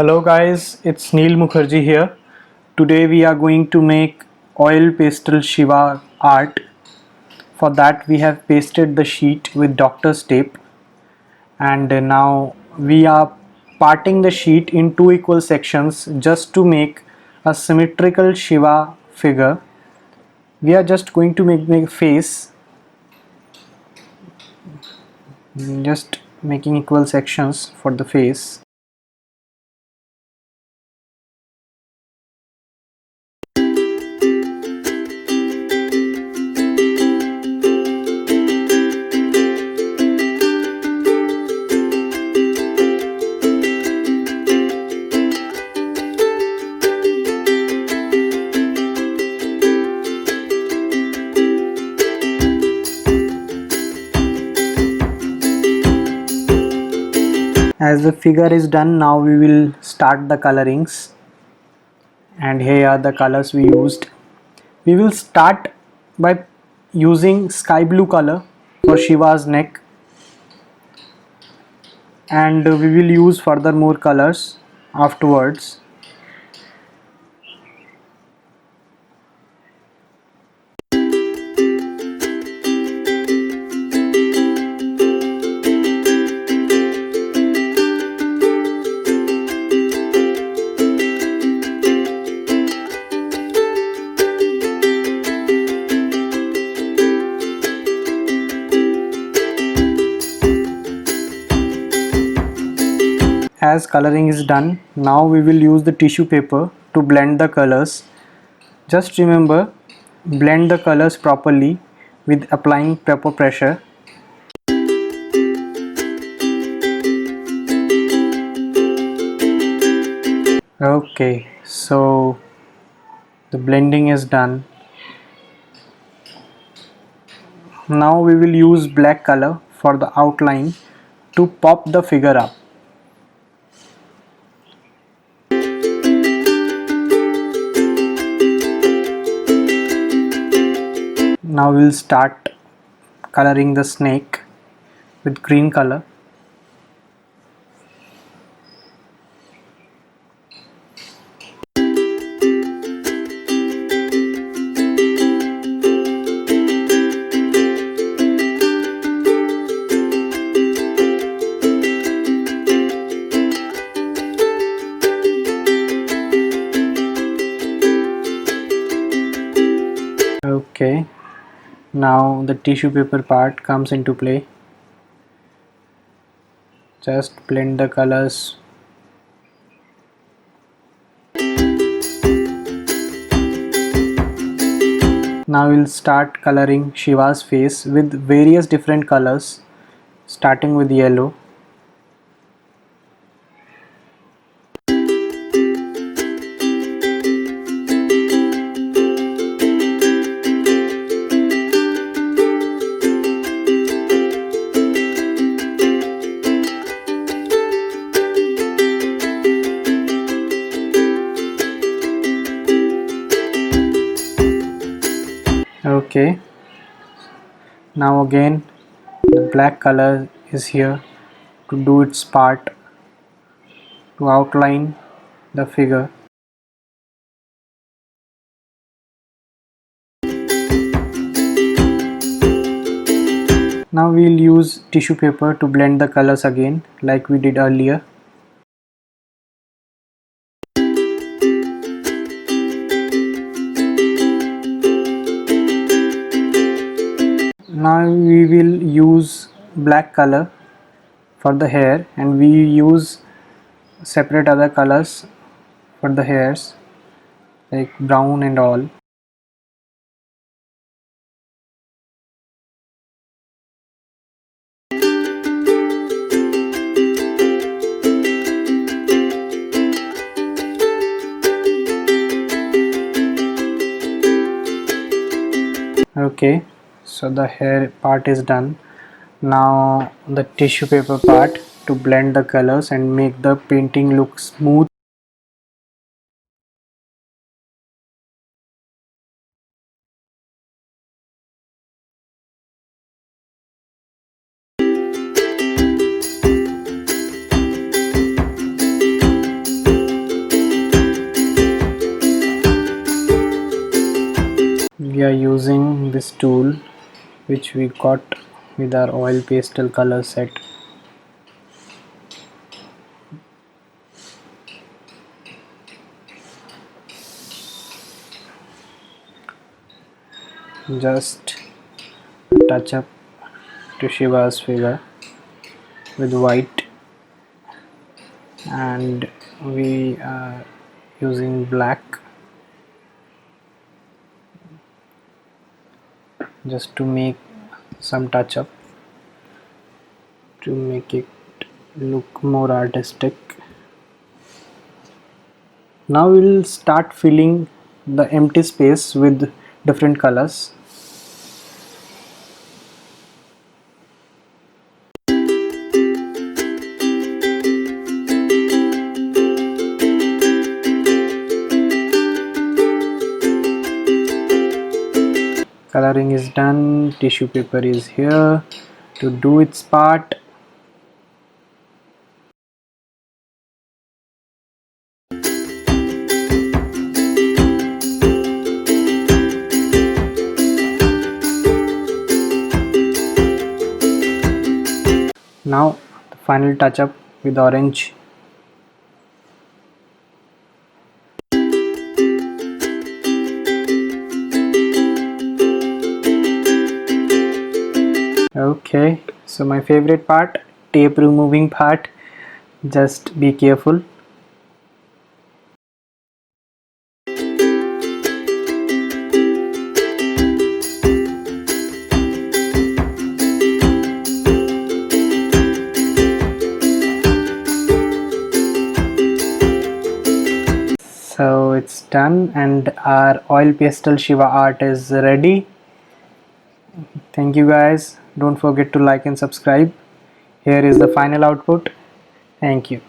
Hello guys, it's Neil Mukherjee here. Today we are going to make oil pastel Shiva art. For that we have pasted the sheet with doctor's tape, and now we are parting the sheet in two equal sections just to make a symmetrical Shiva figure. We are just going to make a face, just making equal sections for the face. As the figure is done, now we will start the colorings, and here are the colors we used. We will start by using sky blue color for Shiva's neck, and we will use further more colors afterwards. As coloring is done, now we will use the tissue paper to blend the colors. Just remember, blend the colors properly with applying proper pressure. Okay, so the blending is done. Now we will use black color for the outline to pop the figure up. Now we'll start coloring the snake with green color. Okay, now the tissue paper part comes into play. Just blend the colors. Now we'll start coloring Shiva's face with various different colors, starting with yellow. Okay, now again the black color is here to do its part to outline the figure. Now we'll use tissue paper to blend the colors again like we did earlier. Now we will use black color for the hair, and we use separate other colors for the hairs like brown and all. Okay, so the hair part is done. Now the tissue paper part to blend the colors and make the painting look smooth. we are using this tool which we got with our oil pastel color set. Just touch up to Shiva's figure with white, and we are using black just to make some touch up to make it look more artistic. Now we'll start filling the empty space with different colors. Coloring is done, tissue paper is here to do its part. Now the final touch up with orange. Okay, so my favorite part, tape removing part. Just be careful. So it's done and our oil pastel Shiva art is ready. Thank you guys. Don't forget to like and subscribe. Here is the final output. Thank you.